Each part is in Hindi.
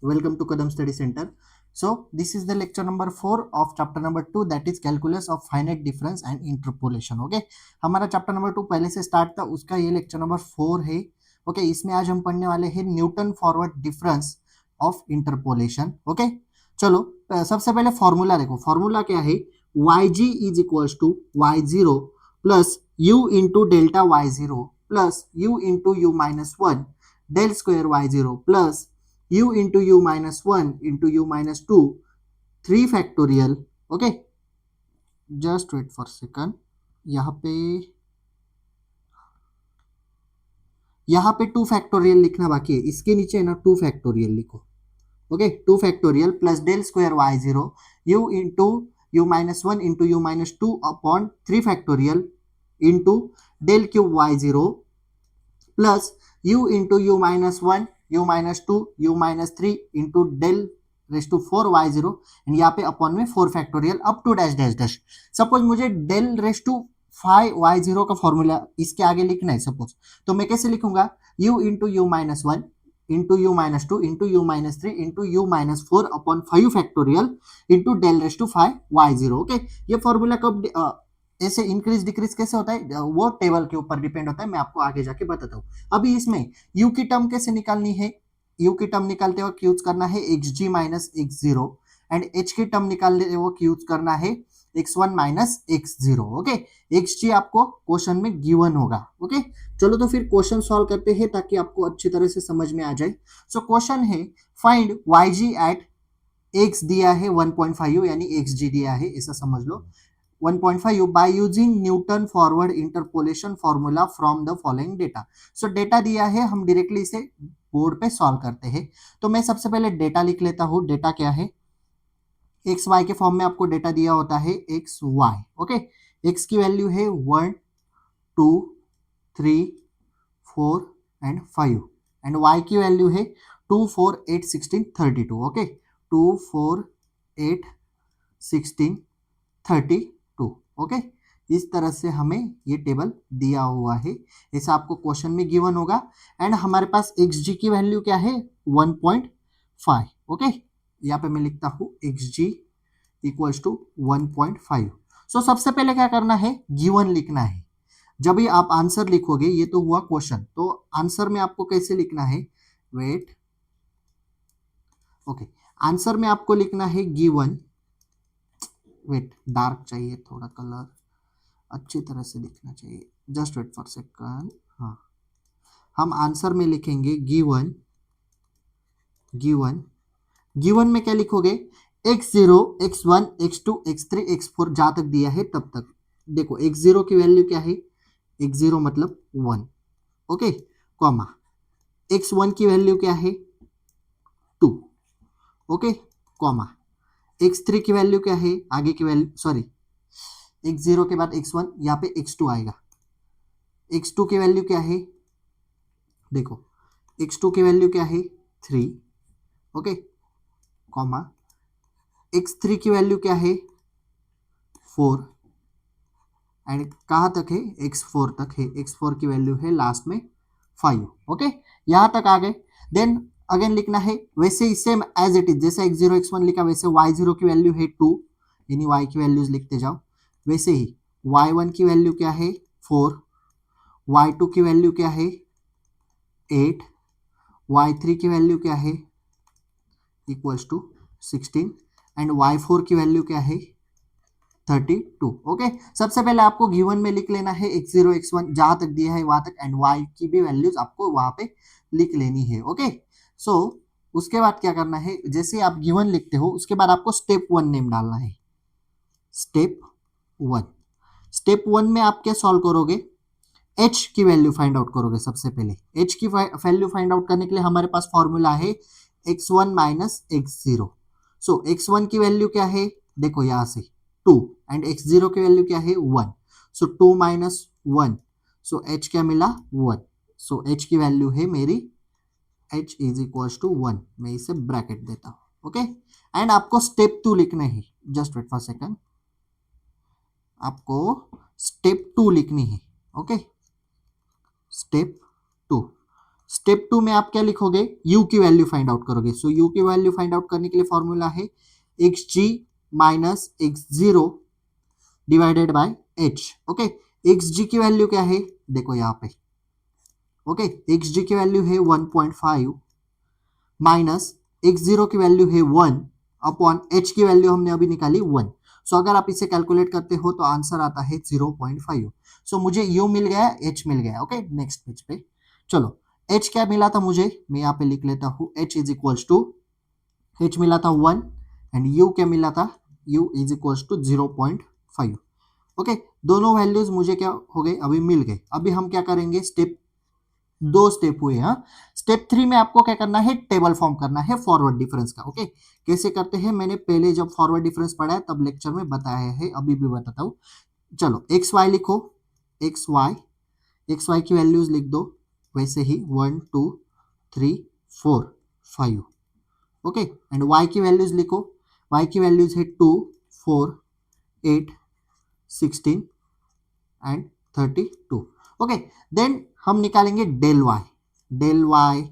Welcome to Kadam Study Center. So this is the lecture number 4 of chapter number 2, that is calculus of finite difference and interpolation. Okay, हमारा चैप्टर नंबर 2 पहले से स्टार्ट था, उसका ये लेक्चर नंबर 4 है. ओके, इसमें आज हम पढ़ने वाले हैं Newton forward difference of interpolation. Okay, चलो सबसे पहले फॉर्मूला देखो. फॉर्मूला क्या है? yg is equals to y0 plus u into delta y0 plus u into u minus 1 del square y0 plus u into u minus 1 into u minus 2 3 factorial. okay, just wait for a second. यहाँ पे 2 फैक्टोरियल लिखना बाकी है, इसके नीचे है ना 2 फैक्टोरियल लिखो. Okay, 2 factorial plus del square y0 u into u minus 1 into u minus 2 upon 3 factorial into del cube y0 plus u into u minus 1 u minus 2 u minus 3 into del raise to 4 y0 and यहाँ पे अपॉन में 4 factorial up to dash dash dash. Suppose मुझे डेल रेस टू 5 y0 का फॉर्मूला इसके आगे लिखना है सपोज, तो मैं कैसे लिखूंगा? u into u minus 1 into u minus 2 into u minus 3 into u minus 4 upon 5 factorial into del raise to 5 y0. Okay, ये फॉर्मूला कब ऐसे इंक्रीज डिक्रीज कैसे होता है वो टेबल के ऊपर डिपेंड होता है, मैं आपको आगे जाके बताता हूँ. अभी इसमें u की टर्म कैसे निकालनी है? u की टर्म निकालते वक्त यूज करना है xg minus x0 and h की टर्म निकालते वक्त यूज करना है x1 minus x0. Okay, xg आपको क्वेश्चन में गिवन होगा. ओके, चलो तो फिर क्वेश्चन सॉल्व करते हैं ताकि आपको अच्छी तरह से समझ में आ जाए. सो क्वेश्चन है फाइंड yg एट x दिया है 1.5 यानी xg दिया है, ऐसा समझ लो 1.5 by using Newton forward interpolation formula from the following data. So data दिया है, हम डायरेक्टली इसे बोर्ड पे सॉल्व करते हैं. तो मैं सबसे पहले डेटा लिख लेता हूँ. डेटा क्या है? एक्स वाई के फॉर्म में आपको डेटा दिया होता है एक्स वाई. ओके, एक्स की वैल्यू है 1 2 3 4 एंड 5 एंड वाई की वैल्यू है 2 4 8 16 32. ओके, 2 4 8 16 32. ओके, इस तरह से हमें ये टेबल दिया हुआ है, ऐसा आपको क्वेश्चन में गिवन होगा. एंड हमारे पास xg की वैल्यू क्या है? 1.5. ओके, यहाँ पे मैं लिखता हूँ xg इक्वल्स टू 1.5. सो सबसे पहले क्या करना है? गिवन लिखना है. जब भी आप आंसर लिखोगे, ये तो हुआ क्वेश्चन, तो आंसर में आपको कैसे लिखना है? वेट, ओके, आंसर में आपको लिखना है गिवन. वेट, डार्क चाहिए थोड़ा कलर, अच्छी तरह से लिखना चाहिए. Just wait for second. हाँ, हम आंसर में लिखेंगे गिवन. गिवन गिवन में क्या लिखोगे? x0 x1 x2 x3 x4 जहां तक दिया है तब तक. देखो x0 की वैल्यू क्या है? x0 मतलब 1. ओके, कॉमा x1 की वैल्यू क्या है? 2. ओके, कॉमा x3 की वैल्यू क्या है? आगे की वैल्यू, सॉरी, x0 के बाद x1, यहाँ पे x2 आएगा. x2 की वैल्यू क्या है? देखो x2 की वैल्यू क्या है? 3. ओके, कॉमा x3 की वैल्यू क्या है? 4 एंड कहाँ तक है? x4 तक है. x4 की वैल्यू है लास्ट में 5. ओके, यहाँ तक आ गए. देन अगेन लिखना है वैसे ही सेम एज इट इज, जैसे x0 x1 लिखा वैसे y0 की वैल्यू है 2, यानी y की वैल्यूज लिखते जाओ. वैसे ही y1 की वैल्यू क्या है? 4. y2 की वैल्यू क्या है? 8. y3 की वैल्यू क्या है? इक्वल्स टू 16 एंड y4 की वैल्यू क्या है? 32. ओके, सबसे पहले आपको गिवन में लिख लेना है x0 x1 जहां तक दिया है वहां तक, एंड y की भी वैल्यूज आपको वहां पे लिख लेनी है. ओके, सो उसके बाद क्या करना है? जैसे आप गिवन लिखते हो उसके बाद आपको स्टेप 1 नेम डालना है. स्टेप 1. स्टेप 1 में आप क्या सॉल्व करोगे? h की वैल्यू फाइंड आउट करोगे. सबसे पहले h की वैल्यू फाइंड आउट करने के लिए हमारे पास फॉर्मूला है x1 minus x0. So x1 की वैल्यू क्या है? देखो यहां से 2 एंड x0 की वैल्यू क्या है? 1. सो 2 माइनस 1, सो h क्या मिला? 1. सो h की वैल्यू है मेरी h इज इक्वल्स टू 1. मैं इसे ब्रैकेट देता हूं. ओके, एंड आपको स्टेप 2 लिखना है. जस्ट वेट फॉर सेकंड, आपको स्टेप 2 लिखनी है. Okay, step 2. स्टेप 2 में आप क्या लिखोगे, u की वैल्यू फाइंड आउट करोगे। सो u की वैल्यू फाइंड आउट करने के लिए फॉर्मूला है xg minus x0 divided by h। Okay, xg की वैल्यू क्या है, देखो यहाँ पे। ओके, xg की वैल्यू है 1.5 माइनस x0 की वैल्यू है 1 अपॉन h की वैल्यू हमने अभी निकाली 1। सो अगर आप इसे कैलकुलेट करते हो तो आंसर आता है 0.5। सो मुझे u मिल गया, h मिल गया। ओके, नेक्स्ट पेज पे चलो। h क्या मिला था मुझे, मैं यहाँ पे लिख लेता हूँ, h is equals to, h मिला था 1 एंड u क्या मिला था, u is equals to 0.5। Okay, दोनों वैल्यूज मुझे क्या हो गए, अभी मिल गए। अभी हम क्या करेंगे, स्टेप 2 स्टेप हुए। हाँ, स्टेप 3 में आपको क्या करना है, टेबल फॉर्म करना है फॉरवर्ड डिफरेंस का। ओके, कैसे करते हैं, मैंने पहले जब फॉरवर्ड डिफरेंस पढ़ा है तब लेक्चर में बताया है, अभी भी बताता हूँ। चलो एक्स वाई लिखो, एक्स वाई की वैल्यूज लिख दो वैसे ही 1 2 3 4 5। ओके, एंड वाई की वैल्यूज लिखो, वाई की वैल्यूज है 2 4 8 16 एंड 32। ओके, देन हम निकालेंगे del y, del y,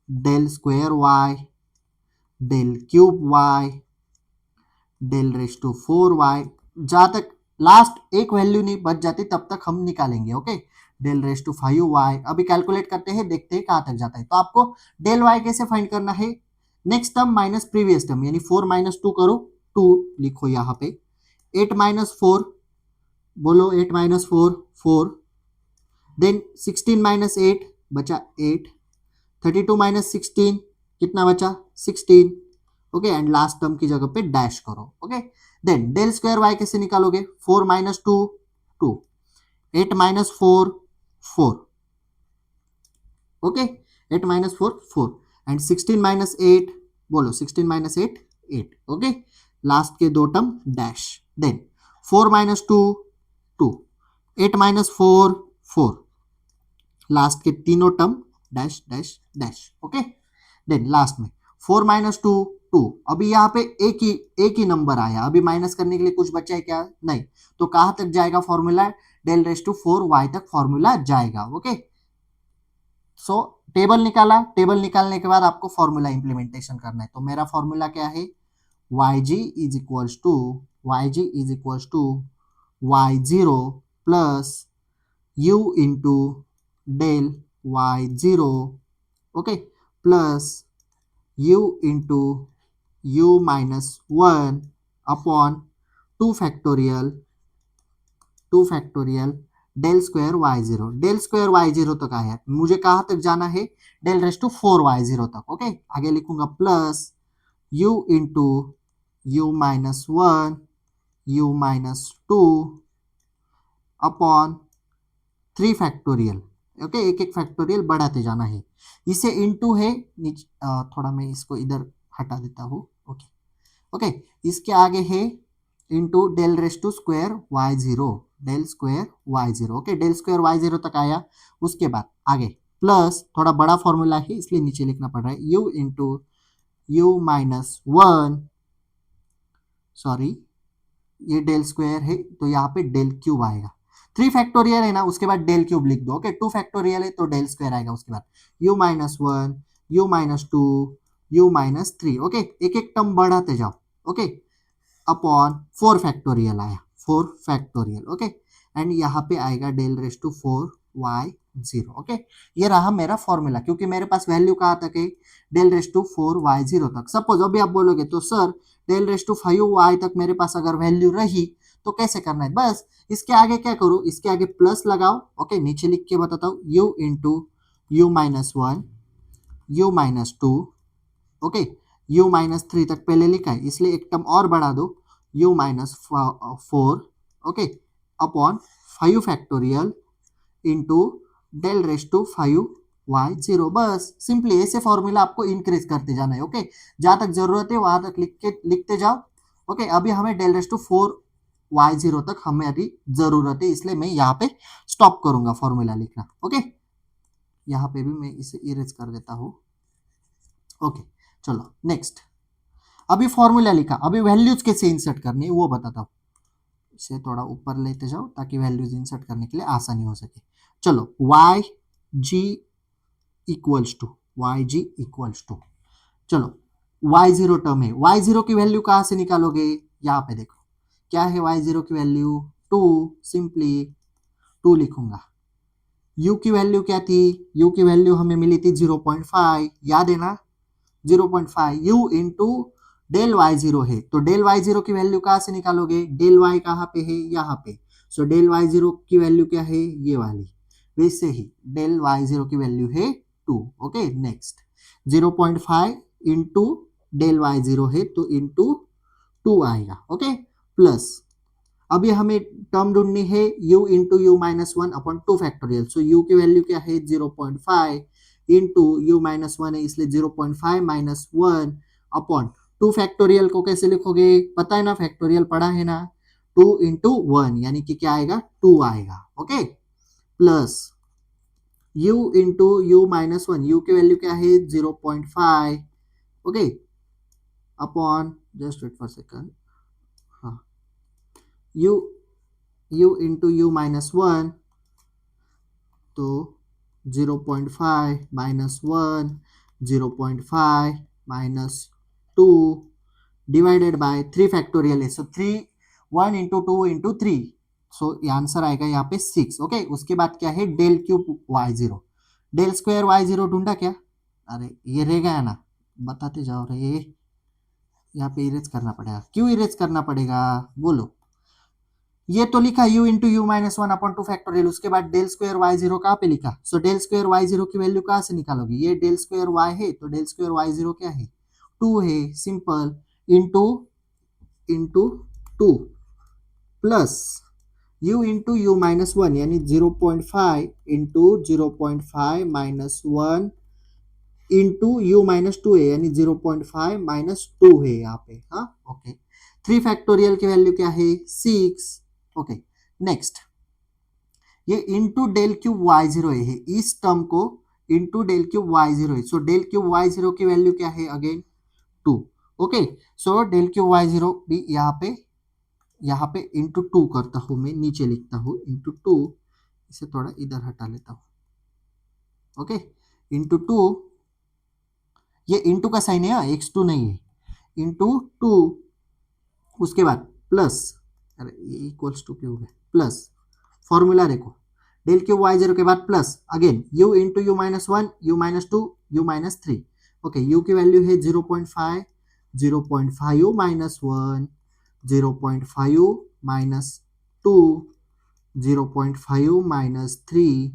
del square y, del cube y, del raise to 4y, जहां तक लास्ट एक वैल्यू नहीं बच जाती तब तक हम निकालेंगे। Okay, del raise to 5y। अभी कैलकुलेट करते हैं, देखते हैं कहां तक जाता है। तो आपको डेल y कैसे फाइंड करना है, next term minus previous term, यानी 4 माइनस 2 करो, 2 लिखो यहाँ पे, 8 माइनस 4, बोलो 8 माइनस 4 4, देन 16 माइनस 8 बचा 8, 32 माइनस 16 कितना बचा 16। ओके, एंड लास्ट टर्म की जगह पे डैश करो। Okay, then del square y कैसे निकालोगे, 4 minus 2 2, 8 minus 4 4। Okay, 8 minus 4 4 and 16 minus 8, बोलो 16 माइनस 8 8। ओके, लास्ट के दो term dash, then 4 minus 2 2, 8 minus 4 4, last के तीनों term dash dash dash. Okay, then last में 4 माइनस 2 2। अभी यहाँ पे एक ही नंबर आया, अभी माइनस करने के लिए कुछ बचा है क्या, नहीं। तो कहां तक जाएगा formula, del raise to 4y तक फॉर्मूला जाएगा। ओके, सो टेबल निकाला, टेबल निकालने के बाद आपको फॉर्मूला इंप्लीमेंटेशन करना है। तो मेरा फॉर्मूला क्या है, yg is equals to, yg is equals to y0 plus u into del y0। Okay, plus u into u minus 1 upon 2 factorial, 2 factorial del square y0। Del square y0 तक आया, मुझे कहां तक जाना है, डेल रेस टू 4y0 तक। ओके, आगे लिखूंगा plus u into u minus 1 u minus 2 upon 3 factorial. Okay, एक एक फैक्टोरियल बढ़ाते जाना है, इसे इंटू है थोड़ा मैं इसको इधर हटा देता हूँ। ओके, ओके, इसके आगे है into del raise to square y0, del square y0। Okay, del square y0 तक आया, उसके बाद आगे प्लस, थोड़ा बड़ा फॉर्मूला है इसलिए नीचे लिखना पड़ रहा है, u into u minus 1, sorry ये डेल स्क्वायर है तो यहाँ पे डेल क्यूब आएगा, 3 फैक्टोरियल है ना, उसके बाद डेल क्यूब लिख दो। ओके, 2 फैक्टोरियल है तो डेल स्क्वायर आएगा, उसके बाद u minus 1 u minus 2 u minus 3। Okay, एक एक टर्म बढ़ाते जाओ। ओके, अपॉन 4 फैक्टोरियल आया, 4 फैक्टोरियल। ओके, एंड यहाँ पे आएगा del raise to 4y0। Okay, ये रहा मेरा फॉर्मूला, क्योंकि मेरे पास वैल्यू कहाँ तक है, डेल रेस टू 4y0 तक। सपोज अभी आप बोलोगे तो sir del raise to 5y तक मेरे पास अगर वैल्यू रही तो कैसे करना है, बस इसके आगे क्या करो, इसके आगे प्लस लगाओ। ओके, नीचे लिख के बताता हूँ, u into u minus 1 u minus 2। Okay, u minus 3 तक पहले लिखा है इसलिए एक टर्म और बढ़ा दो, u minus 4। Okay, upon 5 factorial into del raise to 5y0। बस सिंपली ऐसे फॉर्मूला आपको इंक्रीज करते जाना है। ओके, जहां तक जरूरत है वहां तक लिखते जाओ। ओके, अभी हमें डेल रेस टू 4y0 तक हमारी जरूरत है, इसलिए मैं यहाँ पे स्टॉप करूंगा फॉर्मूला लिखना। ओके, यहाँ पे भी मैं इसे इरेज कर देता हूँ। ओके, चलो नेक्स्ट, अभी फॉर्मूला लिखा, अभी वैल्यूज कैसे इंसर्ट करनी है वो बताता हूँ। इसे थोड़ा ऊपर लेते जाओ ताकि वैल्यूज इंसर्ट करने के लिए आसानी हो सके। चलो y g इक्वल्स टू चलो y0 टर्म है, y0 की वैल्यू कहाँ से निकालोगे, यहाँ पे देखो क्या है y0 की वैल्यू 2, सिंपली 2 लिखूंगा। u की वैल्यू क्या थी, u की वैल्यू हमें मिली थी 0.5, याद है ना 0.5 u इंटू डेल y0 है, तो डेल y0 की वैल्यू कहाँ से निकालोगे, डेल y कहाँ पे है, यहाँ पे, सो डेल y0 की वैल्यू क्या है, ये वाली, वैसे ही डेल y0 की वैल्यू है 2। Okay next 0.5 into del y0 है तो इंटू 2 आएगा। ओके प्लस अभी हमें टर्म ढूंढनी है u into u minus 1 upon 2 factorial, सो u की वैल्यू क्या है 0.5 इंटू यू माइनस 1 है इसलिए 0.5 माइनस 1 अपॉन 2 फैक्टोरियल को कैसे लिखोगे, पता है ना, फैक्टोरियल पढ़ा है ना, 2 इंटू 1 यानी कि क्या आएगा 2 आएगा। Okay plus u into u minus 1, u की वैल्यू क्या है 0.5, okay upon just wait for second, हाँ u इंटू यू माइनस 1 तो 0.5 minus 1 0.5 minus 2 divided by 3 factorial है, सो 3 1 इंटू 2 इंटू 3, सो ये आंसर आएगा यहाँ पे 6। ओके उसके बाद क्या है del cube y0, del square y0 ढूंढा क्या, अरे ये रह गया ना, बताते जाओ रे, यहाँ पे इरेज करना पड़ेगा, क्यों इरेज करना पड़ेगा बोलो, ये तो लिखा u into u minus 1 upon 2 factorial, उसके बाद डेल स्क्वायर y0 कहाँ पे लिखा, सो डेल स्क्वायर y0 की वैल्यू कहाँ से निकालोगे, ये डेल स्क्वायर y है तो डेल स्क्वायर y0 क्या है 2 है, simple into into 2 plus u into u minus 1 यानी 0.5 into 0.5 minus 1 into u minus 2 है यानी 0.5 माइनस 2 है यहाँ पे, हाँ ओके 3 फैक्टोरियल की वैल्यू क्या है 6। ओके नेक्स्ट ये इंटू डेल क्यूब y0 है, इस टर्म को इंटू डेल क्यूब y0 है, सो डेल क्यूब y0 की वैल्यू क्या है again 2। Okay so del cube y0 भी यहाँ पे इंटू 2 करता हूं मैं, नीचे लिखता हूं इंटू 2, इसे थोड़ा इधर हटा लेता हूं। ओके इंटू 2, ये इंटू का साइन है x2 नहीं है, इंटू 2 उसके बाद प्लस, अरे इक्वल्स टू क्यों हो गया, प्लस फॉर्मूला देखो डेल क्यूब y0 के बाद plus again u into u minus 1 you minus 2 you minus 3। Okay u की वैल्यू है 0.5 0.5 minus 1 0.5 minus 2 0.5 minus 3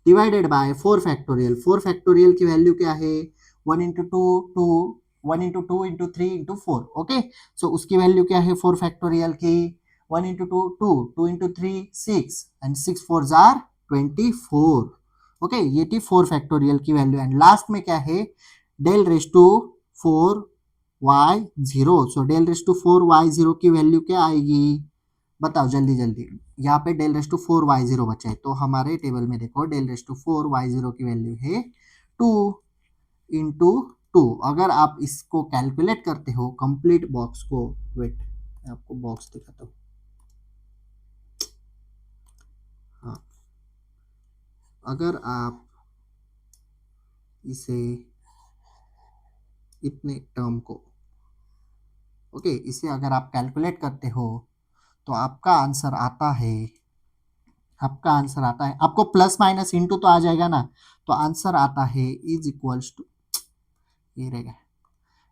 divided by 4 factorial, 4 factorial की वैल्यू क्या है 1 into 2 1 into 2 into 3 into 4। Okay so उसकी वैल्यू क्या है 4 फैक्टोरियल की 1 into 2 2 2 into 3 6 and 6 4 jar 24। Okay ये थी 4 फैक्टोरियल की वैल्यू एंड लास्ट में क्या है del raise to 4y0, so del raise to 4y0 की वैल्यू क्या आएगी बताओ जल्दी जल्दी, यहाँ पे डेल रेस टू 4y0 बचा है तो हमारे टेबल में देखो डेल रेस टू 4y0 की वैल्यू है 2 इंटू 2। अगर आप इसको कैलकुलेट करते हो कंप्लीट बॉक्स को, वेट मैं आपको बॉक्स दिखाता हूँ, हाँ अगर आप इसे इतने टर्म को ओके इसे अगर आप कैलकुलेट करते हो तो आपका आंसर आता है, आपको प्लस माइनस इंटू तो आ जाएगा ना, तो आंसर आता है इज इक्वल्स टू, ये रहेगा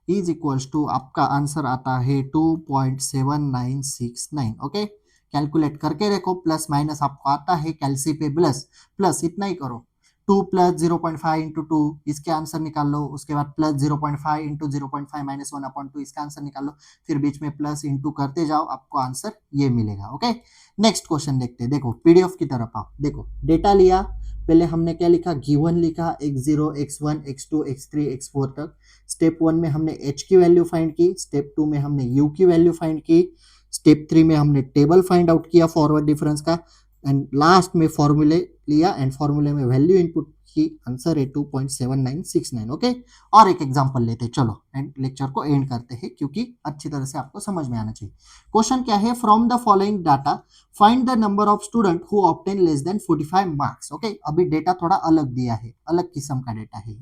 इज इक्वल्स टू, आपका आंसर आता है 2.7969। ओके कैलकुलेट करके देखो, प्लस माइनस आपको आता है कैलसी पे प्लस प्लस इतना ही करो 2 प्लस 0.5 इंटू 2 इसके आंसर निकाल लो, उसके बाद प्लस 0.5 इंटू 0.5 माइनस 1 अपॉन 2 इसका आंसर निकाल लो, फिर बीच में प्लस इंटू करते जाओ आपको आंसर ये मिलेगा। ओके नेक्स्ट क्वेश्चन देखते हैं, देखो पीडीएफ की तरफ आओ, देखो डेटा लिया, पहले हमने क्या लिखा गिवन लिखा x0 x1 x2 x3 x4 तक, स्टेप 1 में हमने h की वैल्यू फाइंड की, स्टेप 2 में हमने u की वैल्यू फाइंड की, स्टेप 3 में हमने टेबल फाइंड आउट किया फॉरवर्ड डिफरेंस का, एंड लास्ट में फॉर्मूले लिया एंड फॉर्मूले में वैल्यू इनपुट इसकी आंसर है 2.7969। ओके, और एक एग्जांपल लेते हैं, चलो एंड लेक्चर को एंड करते हैं क्योंकि अच्छी तरह से आपको समझ में आना चाहिए। क्वेश्चन क्या है, from the following data find the number of student who obtain less than 45 marks. Okay, अभी डेटा थोड़ा अलग दिया है, अलग किस्म का डेटा है।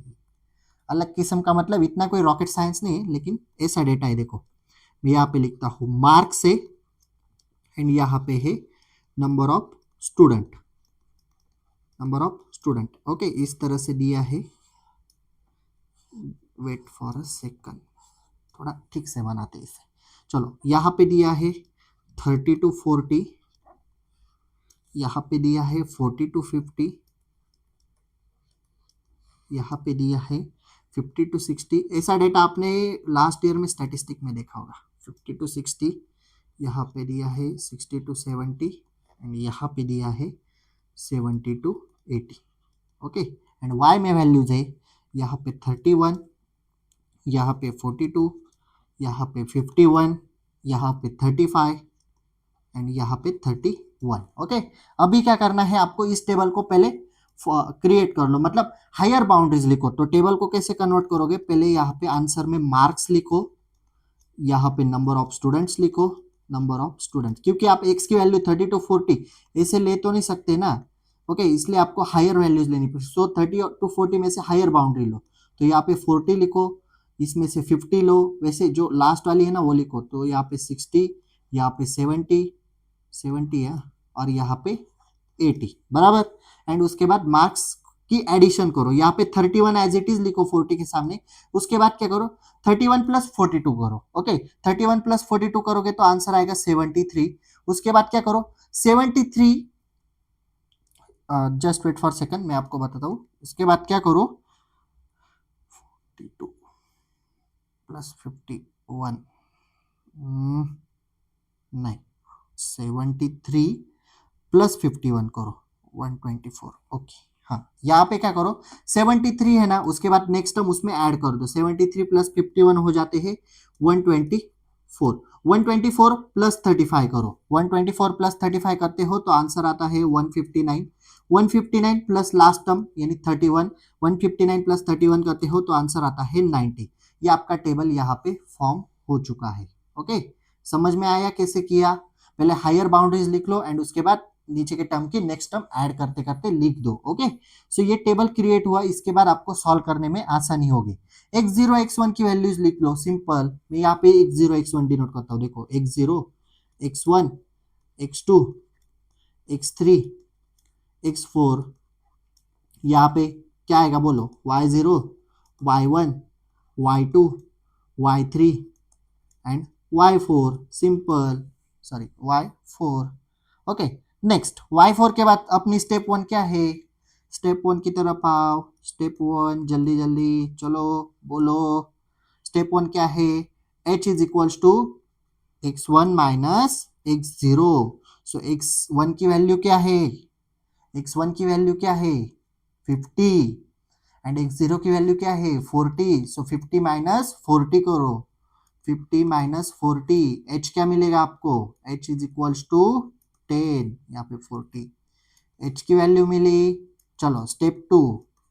अलग किस्म का मतलब इतना कोई रॉकेट साइंस नहीं है, लेकिन ऐसा डेटा है। देखो मैं यहाँ पे लिखता हूँ मार्क्स से एंड यहाँ पे है number of student, number of student. Okay, इस तरह से दिया है। वेट फॉर अ सेकंड, थोड़ा ठीक से बनाते हैं इसे। चलो यहाँ पे दिया है 30 to 40, यहाँ पे दिया है 40 to 50, यहाँ पे दिया है 50 to 60। ऐसा डेटा आपने लास्ट ईयर में स्टैटिस्टिक में देखा होगा। 50 to 60, यहाँ पे दिया है 60 to 70 एंड यहाँ पे दिया है 70 to 80। ओके, एंड वाई में वैल्यूज है यहाँ पे 31, यहाँ पे 42, यहाँ पे 51, यहाँ पे 35 एंड यहाँ पे 31। ओके, अभी क्या करना है आपको, इस टेबल को पहले क्रिएट कर लो, मतलब हायर बाउंड्रीज लिखो। तो टेबल को कैसे कन्वर्ट करोगे, पहले यहाँ पे आंसर में मार्क्स लिखो, यहाँ पे नंबर ऑफ स्टूडेंट्स लिखो, नंबर ऑफ स्टूडेंट्स, क्योंकि आप एक्स की वैल्यू 30 to 40 ऐसे ले तो नहीं सकते ना। ओके, इसलिए आपको हायर वैल्यूज लेनी पड़ेगी। सो 30 to 40 में से हायर बाउंड्री लो, तो यहाँ पे 40 लिखो, इसमें से 50 लो, वैसे जो लास्ट वाली है ना वो लिखो। तो यहाँ पे 60, यहाँ पे 70 है, और यहाँ पे 80 बराबर। एंड उसके बाद मार्क्स की एडिशन करो, यहाँ पे 31 एज इट इज लिखो 40 के सामने। उसके बाद क्या करो, 31 प्लस 42 करो। ओके, 31 प्लस 42 करोगे तो आंसर आएगा 73। उसके बाद क्या करो, 73, जस्ट वेट फॉर सेकंड, मैं आपको बताता हूँ। इसके बाद क्या करो, 42 प्लस 51, नहीं, 73 प्लस 51 करो, 124। ओके, हाँ, यहाँ पे क्या करो, 73 है ना, उसके बाद नेक्स्ट टर्म उसमें ऐड कर दो, 73 प्लस 51 हो जाते हैं 124। 124 प्लस 35 करो, 124 प्लस 35 करते हो तो आंसर आता है 159। 159 प्लस लास्ट टर्म यानी 31, 159 प्लस 31 करते हो तो आंसर आता है 90। ये आपका टेबल यहाँ पे फॉर्म हो चुका है। ओके, समझ में आया कैसे किया, पहले हायर बाउंड्रीज लिख लो एंड उसके बाद नीचे के टर्म की नेक्स्ट टर्म ऐड करते करते लिख दो। ओके, सो ये टेबल क्रिएट हुआ, इसके बाद आपको सॉल्व करने में आसानी होगी। x0 x1 की वैल्यूज लिख लो, सिंपल। मैं यहाँ पे x0 x1 डिनोट करता हूँ, देखो x0 x1 x2 x3 x4, यहाँ पे क्या आएगा बोलो, y0 y1 y2 y3 and y4, simple, sorry y4। Okay, next y4 के बाद अपनी स्टेप 1 क्या है, स्टेप 1 की तरफ आओ। स्टेप 1 जल्दी जल्दी चलो बोलो, स्टेप 1 क्या है, h is equals to x1 minus x0। So x1 की वैल्यू क्या है, x1 की वैल्यू क्या है 50 एंड x0 की वैल्यू क्या है 40। सो 50 माइनस 40 करो, 50 माइनस 40, h क्या मिलेगा आपको, h इज इक्वल्स टू 10, यहाँ पे 40, h की वैल्यू मिली। चलो स्टेप 2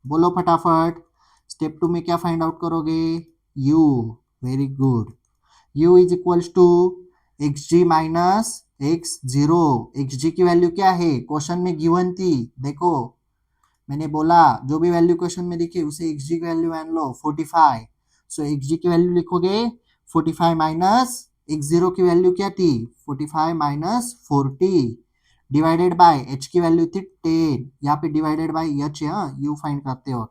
बोलो फटाफट, स्टेप 2 में क्या फाइंड आउट करोगे, u, very good, u is equals to xg minus x0। xg की वैल्यू क्या है, क्वेश्चन में गिवन थी, देखो मैंने बोला जो भी वैल्यू क्वेश्चन में लिखी उसे xg की वैल्यू मान लो 45। सो xg की वैल्यू लिखोगे 45 माइनस x0 की वैल्यू क्या थी 45 माइनस 40 डिवाइडेड बाय h की वैल्यू थी 10, यहाँ पे डिवाइडेड बाय h है, u फाइंड करते हो।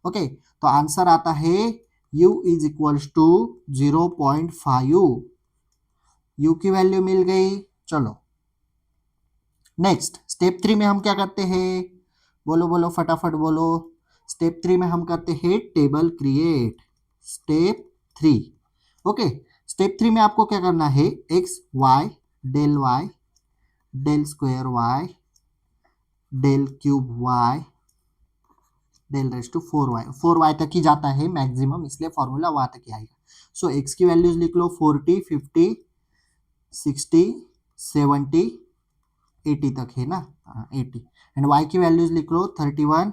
ओके, तो आंसर आता है u is equals to 0.5, u की वैल्यू मिल गई। चलो नेक्स्ट स्टेप 3 में हम क्या करते हैं, बोलो बोलो फटाफट बोलो, स्टेप 3 में हम करते हैं table create, step 3। Okay, step 3 में आपको क्या करना है, x y del square y del cube y del raise to 4y तक ही जाता है मैक्सिमम, इसलिए फॉर्मूला वहां तक ही आएगा। सो एक्स की वैल्यूज लिख लो 40 50 60 70 80 तक है ना, 80 एंड y की वैल्यूज लिख लो 31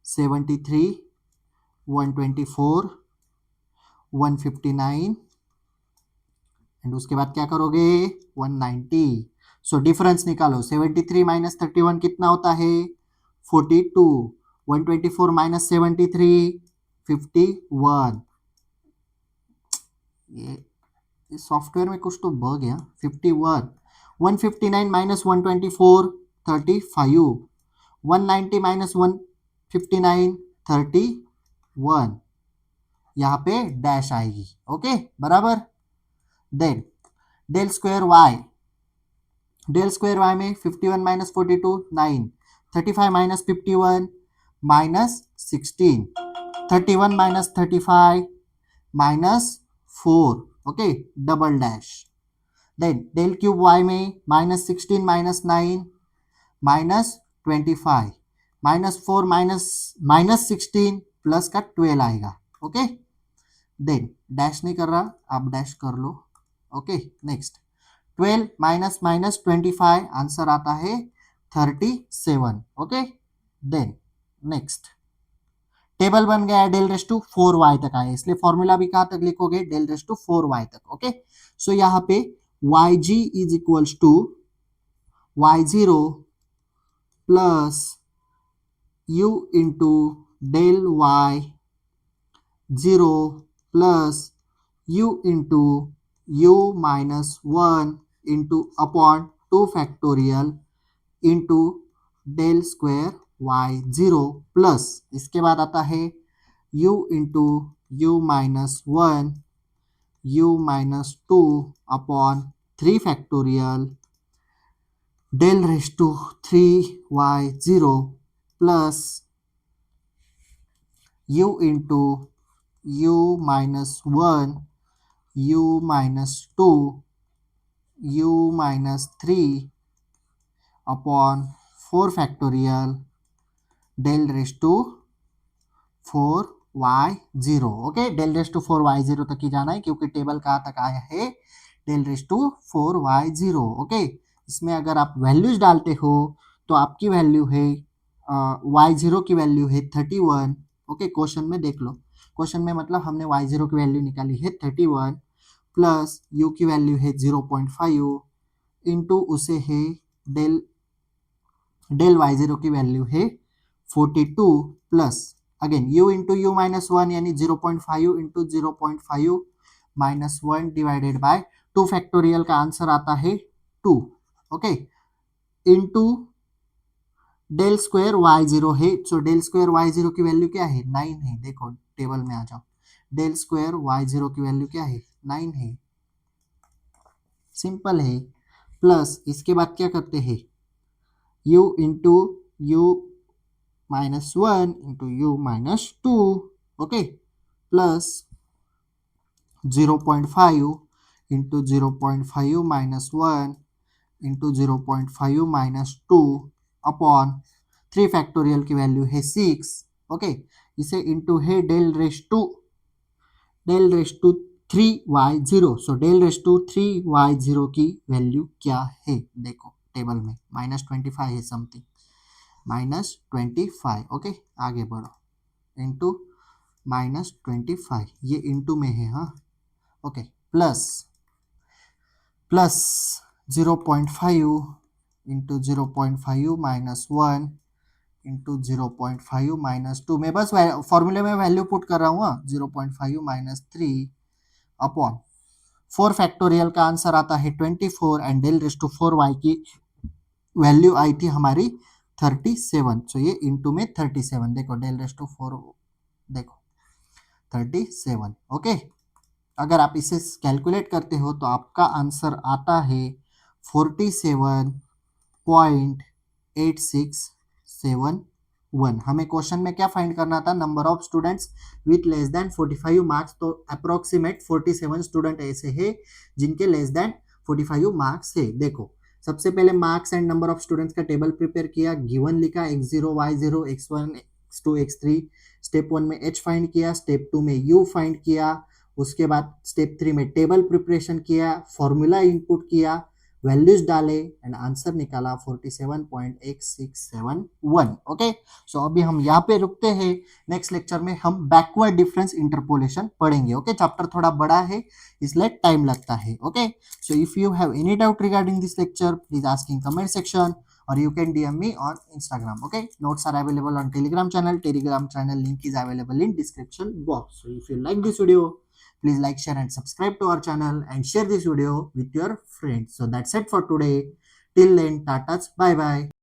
73, 124, 159 एंड उसके बाद क्या करोगे 190। सो डिफरेंस निकालो 73 माइनस 31 कितना होता है 42, 124 माइनस 73 51। ये सॉफ्टवेयर में कुछ तो बग है 51, 159 माइनस 124 35, 190 माइनस 159 31, यहाँ पे डैश आएगी। ओके बराबर। देन डेल स्क्वायर वाई में 51 minus 42 9, 35 minus 51 minus 16, 31 minus 35 minus 4। Okay double dash. Then del cube Y में minus 16 minus 9 minus 25 minus 4 minus 16 plus का 12 आएगा। ओके देन डैश नहीं कर रहा आप डैश कर लो। Okay next 12 minus minus 25 answer आता है 37। ओके देन नेक्स्ट टेबल बन गया डेल रेस टू 4y तक आया इसलिए फॉर्मूला भी कहां तक लिखोगे डेल रेस टू 4y तक। ओके सो यहाँ पे yg is equals to y0 plus u into del y 0 plus u into u minus 1 into upon 2 factorial into del square y0 plus इसके बाद आता है u into u minus 1 u minus 2 upon 3 factorial del raise to 3y0 plus u into u minus 1 u minus 2 u minus 3 upon 4 factorial del raise to 4y0। Okay del raise to 4y0 तक ही जाना है क्योंकि टेबल कहाँ तक आया है del raise to 4y0। Okay इसमें अगर आप वैल्यूज डालते हो तो आपकी वैल्यू है y0 की वैल्यू है 31। ओके क्वेश्चन में देख लो क्वेश्चन में मतलब हमने y0 की वैल्यू निकाली है 31 प्लस u की वैल्यू है 0.5 इंटू उसे है डेल y0 की वैल्यू है 42 plus again u into u minus 1 यानी 0.5 into 0.5 minus 1 divided by 2 factorial का आंसर आता है 2। Okay into del square y0 है सो डेल स्क्वायर y0 की वैल्यू क्या है 9 है। देखो टेबल में आ जाओ डेल स्क्वायर y0 की वैल्यू क्या है 9 है सिंपल है प्लस इसके बाद क्या करते हैं u into u minus 1 into u minus 2। Okay plus 0.5 into 0.5 minus 1 into 0.5 minus 2 upon 3 factorial की वैल्यू है 6। ओके इसे इंटू है del raise to 3y0 so del raise to 3y0 की वैल्यू क्या है देखो टेबल में -25 है समथिंग -25। ओके आगे बढ़ो इंटू -25 ये इंटू में है हाँ। Okay plus 0.5 into 0.5 minus 1 into 0.5 minus 2 मैं बस फॉर्मूले में वैल्यू पुट कर रहा हूँ 0.5 माइनस 3 अपॉन 4 फैक्टोरियल का आंसर आता है 24 and del raise to 4y की वैल्यू आई थी हमारी 37 सो ये इंटू में 37 देखो डेल रेस टू 4 देखो 37। ओके अगर आप इसे कैलकुलेट करते हो तो आपका आंसर आता है 47.8671। हमें क्वेश्चन में क्या फाइंड करना था number of students with less than 45 marks तो अप्रोक्सीमेट 47 स्टूडेंट ऐसे हैं जिनके लेस देन 45 मार्क्स है। देखो सबसे पहले marks and number of students का टेबल प्रिपेयर किया गिवन लिखा x0 y0 x1 x2 x3 step 1 में h फाइंड किया स्टेप 2 में u फाइंड किया उसके बाद स्टेप 3 में टेबल प्रिपरेशन किया फॉर्मूला इनपुट किया वैल्यूज डाले एंड आंसर निकाला 47.8671। ओके, सो अभी हम यहाँ पे रुकते हैं। नेक्स्ट लेक्चर में हम बैकवर्ड डिफरेंस इंटरपोलेशन पढ़ेंगे। ओके, चैप्टर थोड़ा बड़ा है इसलिए टाइम लगता है। Okay, so if you have any doubt regarding this lecture, please ask in comment section or you can DM me on Instagram. Okay, notes are available on Telegram channel. Telegram channel link is available in description box. So if you like this video, please like, share and subscribe to our channel and share this video with your friends. So that's it for today. Till then, tatas, bye bye.